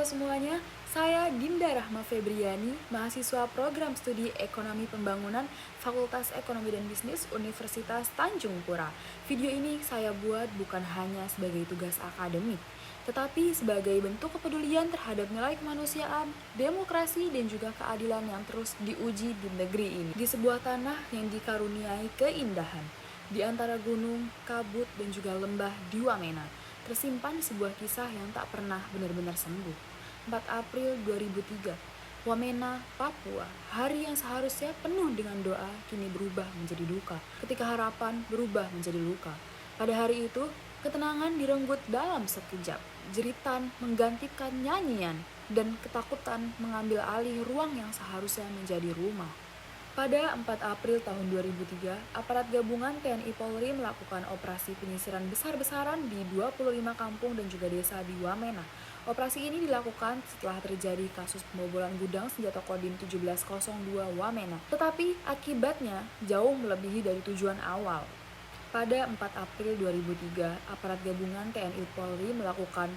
semuanya, saya Dinda Rahma Febriani, mahasiswa program studi Ekonomi Pembangunan Fakultas Ekonomi dan Bisnis Universitas Tanjung Pura. Video ini saya buat bukan hanya sebagai tugas akademik, tetapi sebagai bentuk kepedulian terhadap nilai kemanusiaan, demokrasi, dan juga keadilan yang terus diuji di negeri ini. Di sebuah tanah yang dikaruniai keindahan, di antara gunung, kabut, dan juga lembah di Wamena, tersimpan sebuah kisah yang tak pernah benar-benar sembuh. 4 April 2003, Wamena, Papua, hari yang seharusnya penuh dengan doa kini berubah menjadi duka, ketika harapan berubah menjadi luka. Pada hari itu, ketenangan direnggut dalam sekejap, jeritan menggantikan nyanyian, dan ketakutan mengambil alih ruang yang seharusnya menjadi rumah. Pada 4 April tahun 2003, aparat gabungan TNI Polri melakukan operasi penyisiran besar-besaran di 25 kampung dan juga desa di Wamena. Operasi ini dilakukan setelah terjadi kasus pembobolan gudang senjata Kodim 1702 Wamena. Tetapi akibatnya jauh melebihi dari tujuan awal. Pada 4 April 2003, aparat gabungan TNI Polri melakukan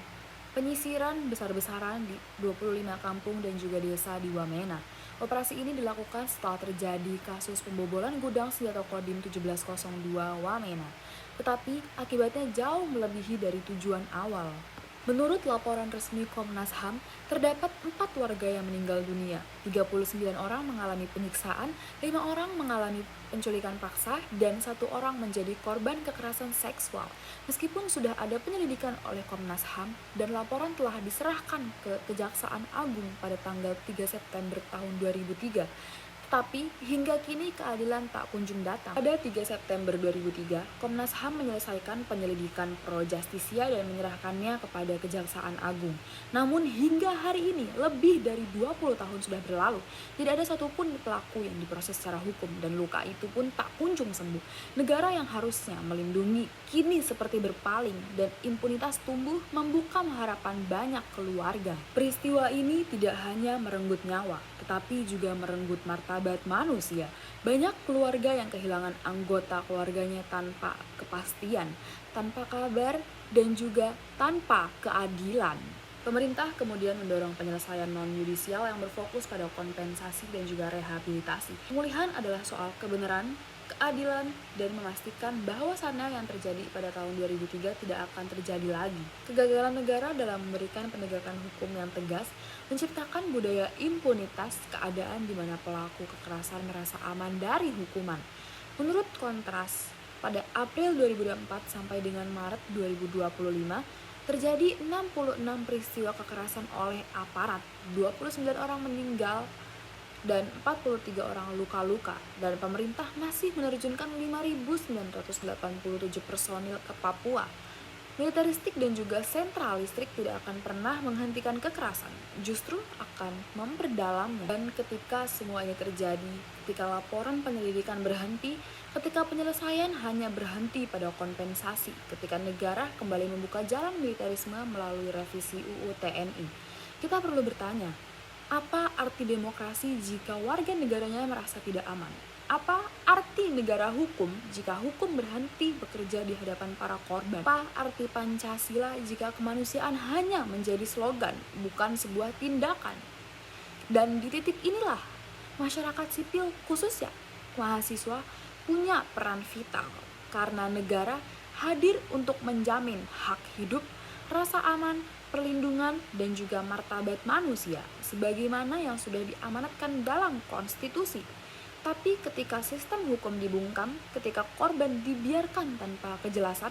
penyisiran besar-besaran di 25 kampung dan juga desa di Wamena. Operasi ini dilakukan setelah terjadi kasus pembobolan gudang senjata Kodim 1702 Wamena. Tetapi akibatnya jauh melebihi dari tujuan awal. Menurut laporan resmi Komnas HAM, terdapat 4 warga yang meninggal dunia, 39 orang mengalami penyiksaan, 5 orang mengalami penculikan paksa, dan 1 orang menjadi korban kekerasan seksual. Meskipun sudah ada penyelidikan oleh Komnas HAM dan laporan telah diserahkan ke Kejaksaan Agung pada tanggal 3 September tahun 2003, tapi hingga kini keadilan tak kunjung datang. Pada 3 September 2003, Komnas HAM menyelesaikan penyelidikan pro justisia dan menyerahkannya kepada Kejaksaan Agung. Namun hingga hari ini, lebih dari 20 tahun sudah berlalu, tidak ada satupun pelaku yang diproses secara hukum dan luka itu pun tak kunjung sembuh. Negara yang harusnya melindungi kini seperti berpaling dan impunitas tumbuh membuka harapan banyak keluarga. Peristiwa ini tidak hanya merenggut nyawa, tetapi juga merenggut martabat manusia. Banyak keluarga yang kehilangan anggota keluarganya tanpa kepastian, tanpa kabar, dan juga tanpa keadilan. Pemerintah kemudian mendorong penyelesaian non-yudisial yang berfokus pada kompensasi dan juga rehabilitasi. Pemulihan adalah soal kebenaran, keadilan, dan memastikan bahwa sana yang terjadi pada tahun 2003 tidak akan terjadi lagi. Kegagalan negara dalam memberikan penegakan hukum yang tegas menciptakan budaya impunitas, keadaan di mana pelaku kekerasan merasa aman dari hukuman. Menurut Kontras, pada April 2004 sampai dengan Maret 2025, terjadi 66 peristiwa kekerasan oleh aparat, 29 orang meninggal, dan 43 orang luka-luka, dan pemerintah masih menerjunkan 5.987 personil ke Papua. Militeristik dan juga sentralistik tidak akan pernah menghentikan kekerasan, justru akan memperdalamnya. Dan ketika semua ini terjadi, ketika laporan penyelidikan berhenti, ketika penyelesaian hanya berhenti pada kompensasi, ketika negara kembali membuka jalan militerisme melalui revisi UU TNI, kita perlu bertanya, apa arti demokrasi jika warga negaranya merasa tidak aman? Apa arti negara hukum jika hukum berhenti bekerja di hadapan para korban? Apa arti Pancasila jika kemanusiaan hanya menjadi slogan, bukan sebuah tindakan? Dan di titik inilah, masyarakat sipil khususnya mahasiswa punya peran vital, karena negara hadir untuk menjamin hak hidup, rasa aman, perlindungan, dan juga martabat manusia sebagaimana yang sudah diamanatkan dalam konstitusi. Tapi ketika sistem hukum dibungkam, ketika korban dibiarkan tanpa kejelasan,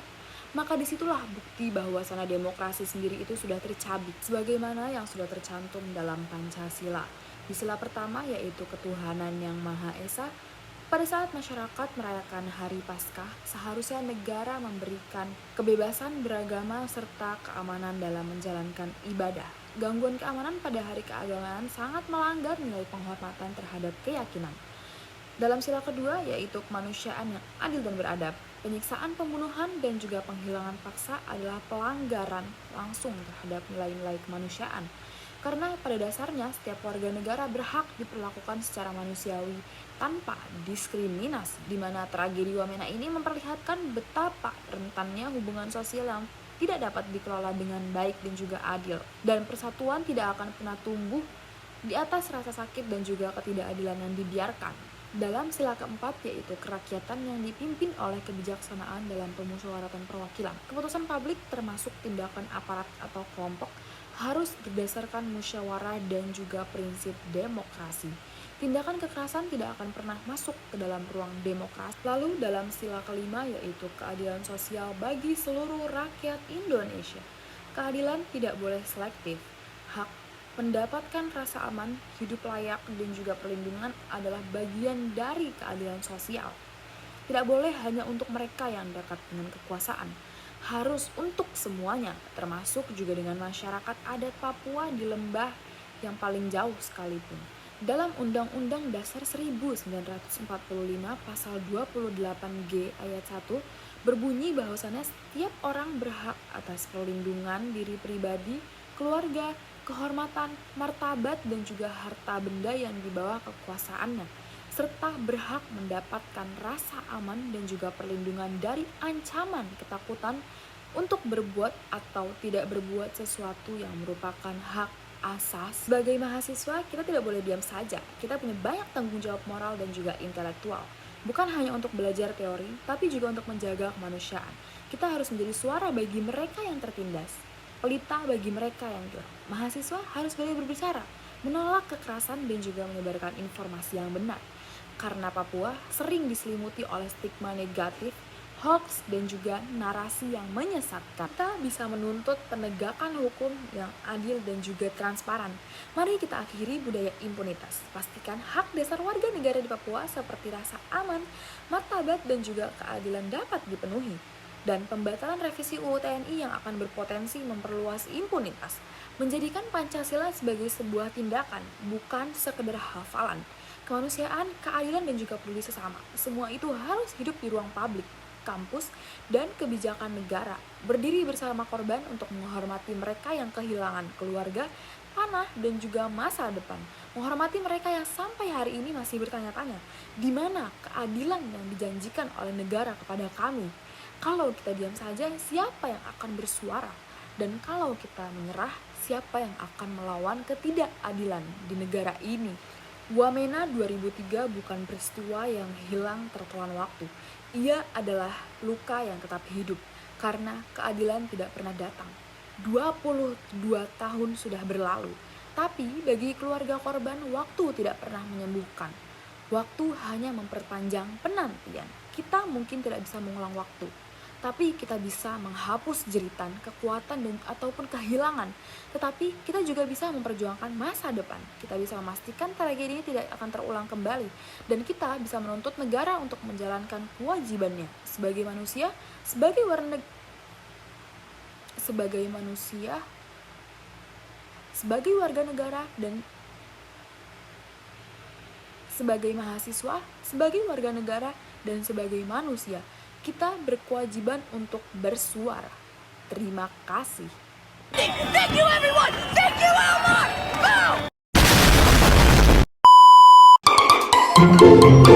maka disitulah bukti bahwa sana demokrasi sendiri itu sudah tercabik sebagaimana yang sudah tercantum dalam Pancasila. Di sila pertama yaitu ketuhanan yang Maha Esa. Pada saat masyarakat merayakan Hari Paskah, seharusnya negara memberikan kebebasan beragama serta keamanan dalam menjalankan ibadah. Gangguan keamanan pada hari keagamaan sangat melanggar nilai penghormatan terhadap keyakinan. Dalam sila kedua yaitu kemanusiaan yang adil dan beradab, penyiksaan, pembunuhan, dan juga penghilangan paksa adalah pelanggaran langsung terhadap nilai-nilai kemanusiaan. Karena pada dasarnya setiap warga negara berhak diperlakukan secara manusiawi tanpa diskriminasi, di mana tragedi Wamena ini memperlihatkan betapa rentannya hubungan sosial yang tidak dapat dikelola dengan baik dan juga adil. Dan persatuan tidak akan pernah tumbuh di atas rasa sakit dan juga ketidakadilan yang dibiarkan. Dalam sila keempat, yaitu kerakyatan yang dipimpin oleh kebijaksanaan dalam pemusyawaratan perwakilan. Keputusan publik termasuk tindakan aparat atau kelompok harus berdasarkan musyawarah dan juga prinsip demokrasi. Tindakan kekerasan tidak akan pernah masuk ke dalam ruang demokrasi. Lalu dalam sila kelima, yaitu keadilan sosial bagi seluruh rakyat Indonesia. Keadilan tidak boleh selektif. Hak mendapatkan rasa aman, hidup layak, dan juga perlindungan adalah bagian dari keadilan sosial. Tidak boleh hanya untuk mereka yang dekat dengan kekuasaan, harus untuk semuanya, termasuk juga dengan masyarakat adat Papua di lembah yang paling jauh sekalipun. Dalam Undang-Undang Dasar 1945 pasal 28G ayat 1 berbunyi bahwasannya setiap orang berhak atas perlindungan diri pribadi, keluarga, kehormatan, martabat, dan juga harta benda yang di bawah kekuasaannya, serta berhak mendapatkan rasa aman dan juga perlindungan dari ancaman ketakutan untuk berbuat atau tidak berbuat sesuatu yang merupakan hak asas. Sebagai mahasiswa, kita tidak boleh diam saja. Kita punya banyak tanggung jawab moral dan juga intelektual. Bukan hanya untuk belajar teori, tapi juga untuk menjaga kemanusiaan. Kita harus menjadi suara bagi mereka yang tertindas, pelita bagi mereka yang curang. Mahasiswa harus boleh berbicara, menolak kekerasan dan juga menyebarkan informasi yang benar. Karena Papua sering diselimuti oleh stigma negatif, hoax, dan juga narasi yang menyesatkan. Kita bisa menuntut penegakan hukum yang adil dan juga transparan. Mari kita akhiri budaya impunitas. Pastikan hak dasar warga negara di Papua seperti rasa aman, martabat, dan juga keadilan dapat dipenuhi. Dan pembatalan revisi UU TNI yang akan berpotensi memperluas impunitas, menjadikan Pancasila sebagai sebuah tindakan, bukan sekedar hafalan. Kemanusiaan, keadilan, dan juga peduli sesama, semua itu harus hidup di ruang publik, kampus, dan kebijakan negara. Berdiri bersama korban untuk menghormati mereka yang kehilangan keluarga, tanah, dan juga masa depan. Menghormati mereka yang sampai hari ini masih bertanya-tanya, di mana keadilan yang dijanjikan oleh negara kepada kami? Kalau kita diam saja, siapa yang akan bersuara? Dan kalau kita menyerah, siapa yang akan melawan ketidakadilan di negara ini? Wamena 2003 bukan peristiwa yang hilang tertelan waktu. Ia adalah luka yang tetap hidup, karena keadilan tidak pernah datang. 22 tahun sudah berlalu, tapi bagi keluarga korban, waktu tidak pernah menyembuhkan. Waktu hanya memperpanjang penantian. Kita mungkin tidak bisa mengulang waktu, tapi kita bisa menghapus jeritan, kekuatan, dan ataupun kehilangan. Tetapi kita juga bisa memperjuangkan masa depan. Kita bisa memastikan tragedi ini tidak akan terulang kembali. Dan kita bisa menuntut negara untuk menjalankan kewajibannya sebagai manusia, sebagai warga negara, dan sebagai mahasiswa, sebagai warga negara, dan sebagai manusia. Kita berkewajiban untuk bersuara. Terima kasih. Thank you everyone. Thank you Elmar. Go!